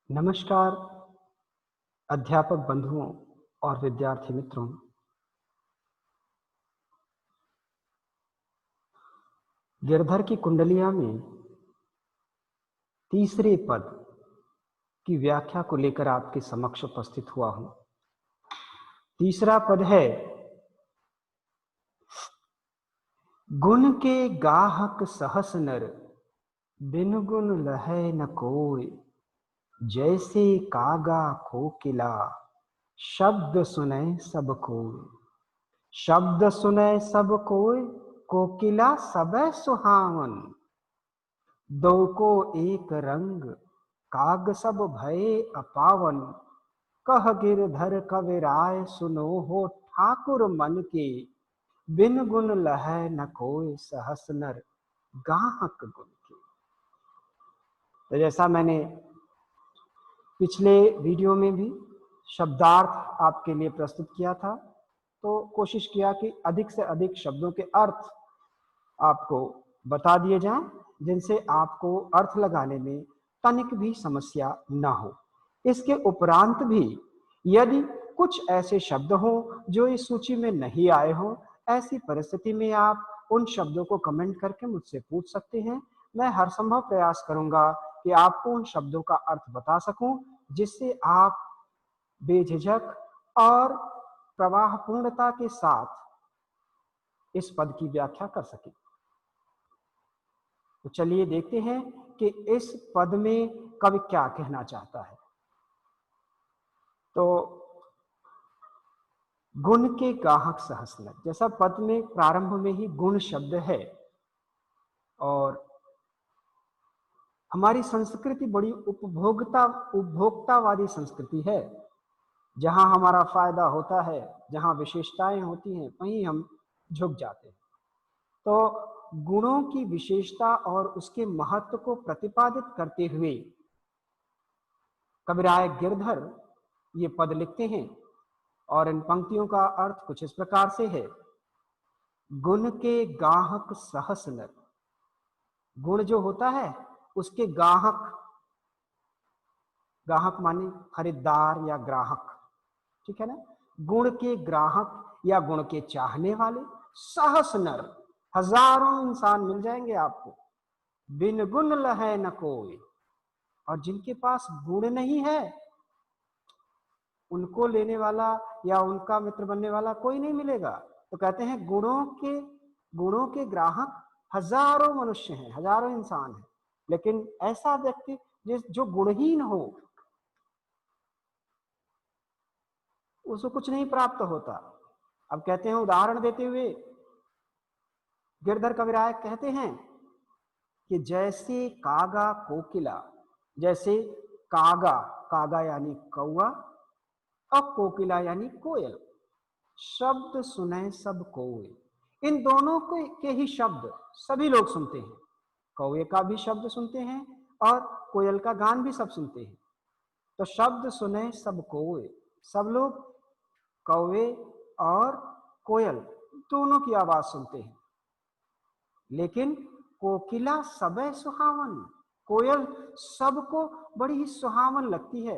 नमस्कार अध्यापक बंधुओं और विद्यार्थी मित्रों। गिरधर की कुंडलिया में तीसरे पद की व्याख्या को लेकर आपके समक्ष उपस्थित हुआ हूं। तीसरा पद है, गुण के गाहक सहस नर, बिन गुण लहै न कोय, जैसे कागा कोकिला, शब्द सुनै सब कोय। शब्द सुनै सब कोय, कोकिला सबे सुहावन। दो को एक रंग, काग सब भये अपावन। कह गिरधर कविराय, सुनो हो ठाकुर मन के, बिन गुण लहै न कोय, सहस नर गाहक गुण के। तो जैसा मैंने पिछले वीडियो में भी शब्दार्थ आपके लिए प्रस्तुत किया था, तो कोशिश किया कि अधिक से अधिक शब्दों के अर्थ आपको बता दिए जाएं, जिनसे आपको अर्थ लगाने में तनिक भी समस्या ना हो। इसके उपरांत भी यदि कुछ ऐसे शब्द हो जो इस सूची में नहीं आए हो, ऐसी परिस्थिति में आप उन शब्दों को कमेंट करके मुझसे पूछ सकते हैं। मैं हर संभव प्रयास करूंगा कि आपको उन शब्दों का अर्थ बता सकूं, जिससे आप बेझिझक और प्रवाह पूर्णता के साथ इस पद की व्याख्या कर सकें। तो चलिए देखते हैं कि इस पद में कवि क्या कहना चाहता है। तो गुण के गाहक सहस नर, जैसा पद में प्रारंभ में ही गुण शब्द है, और हमारी संस्कृति बड़ी उपभोक्तावादी संस्कृति है। जहां हमारा फायदा होता है, जहां विशेषताएं होती हैं, वहीं हम झुक जाते हैं। तो गुणों की विशेषता और उसके महत्व को प्रतिपादित करते हुए कविराय गिरधर ये पद लिखते हैं, और इन पंक्तियों का अर्थ कुछ इस प्रकार से है। गुण के गाहक सहस नर, गुण जो होता है उसके गाहक, गाहक माने खरीदार या ग्राहक, ठीक है ना। गुण के ग्राहक या गुण के चाहने वाले, सहस नर, हजारों इंसान मिल जाएंगे आपको। बिन गुण लहै न कोय, और जिनके पास गुण नहीं है, उनको लेने वाला या उनका मित्र बनने वाला कोई नहीं मिलेगा। तो कहते हैं गुणों के ग्राहक हजारों मनुष्य हैं, हजारों इंसान हैं, लेकिन ऐसा व्यक्ति जो गुणहीन हो, उसको कुछ नहीं प्राप्त होता। अब कहते हैं, उदाहरण देते हुए गिरधर कविराय कहते हैं कि जैसे कागा कोकिला, जैसे कागा, कागा यानी कौआ, और कोकिला यानी कोयल, शब्द सुने सब कोय। इन दोनों के ही शब्द सभी लोग सुनते हैं। कौए का भी शब्द सुनते हैं और कोयल का गान भी सब सुनते हैं। तो शब्द सुने सब कोय, सब लोग कौए और कोयल दोनों की आवाज सुनते हैं। लेकिन कोकिला सबे सुहावन, कोयल सबको बड़ी ही सुहावन लगती है,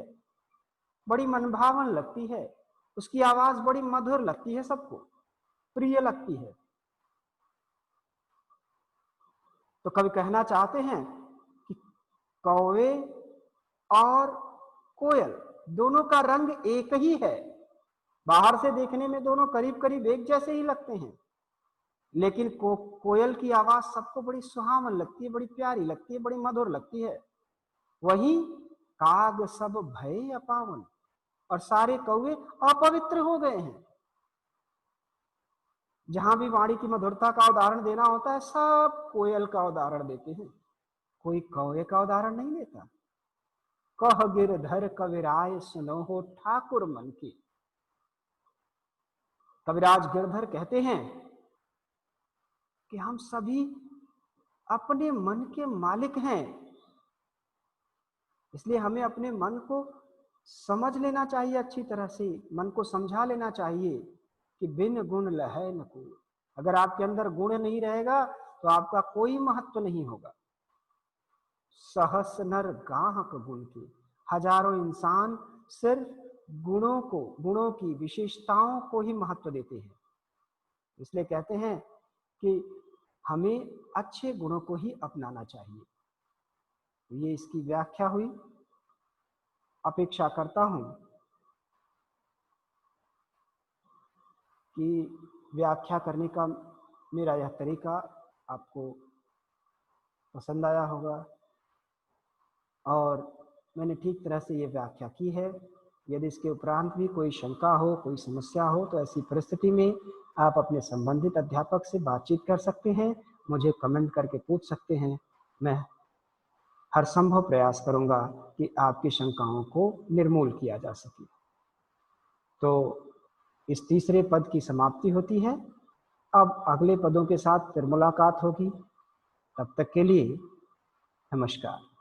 बड़ी मनभावन लगती है, उसकी आवाज बड़ी मधुर लगती है, सबको प्रिय लगती है। तो कवि कहना चाहते हैं कि कौवे और कोयल दोनों का रंग एक ही है। बाहर से देखने में दोनों करीब करीब एक जैसे ही लगते हैं, लेकिन कोयल की आवाज सबको बड़ी सुहावन लगती है, बड़ी प्यारी लगती है, बड़ी मधुर लगती है। वहीं काग सब भय अपावन, और सारे कौवे अपवित्र हो गए हैं। जहां भी वाणी की मधुरता का उदाहरण देना होता है, सब कोयल का उदाहरण देते हैं, कोई कौवे का उदाहरण नहीं लेता। कह गिरधर कविराय, सुनो हो ठाकुर मन की। कविराज गिरधर कहते हैं कि हम सभी अपने मन के मालिक हैं, इसलिए हमें अपने मन को समझ लेना चाहिए, अच्छी तरह से मन को समझा लेना चाहिए कि बिन गुण लहै न कोय। अगर आपके अंदर गुण नहीं रहेगा तो आपका कोई महत्व नहीं होगा। सहस नर गाहक गुण के, हजारों इंसान सिर्फ गुणों की विशेषताओं को ही महत्व देते हैं। इसलिए कहते हैं कि हमें अच्छे गुणों को ही अपनाना चाहिए। ये इसकी व्याख्या हुई। अपेक्षा करता हूं कि व्याख्या करने का मेरा यह तरीका आपको पसंद आया होगा और मैंने ठीक तरह से ये व्याख्या की है। यदि इसके उपरांत भी कोई शंका हो, कोई समस्या हो, तो ऐसी परिस्थिति में आप अपने संबंधित अध्यापक से बातचीत कर सकते हैं, मुझे कमेंट करके पूछ सकते हैं। मैं हर संभव प्रयास करूंगा कि आपकी शंकाओं को निर्मूल किया जा सके। तो इस तीसरे पद की समाप्ति होती है। अब अगले पदों के साथ फिर मुलाकात होगी। तब तक के लिए नमस्कार।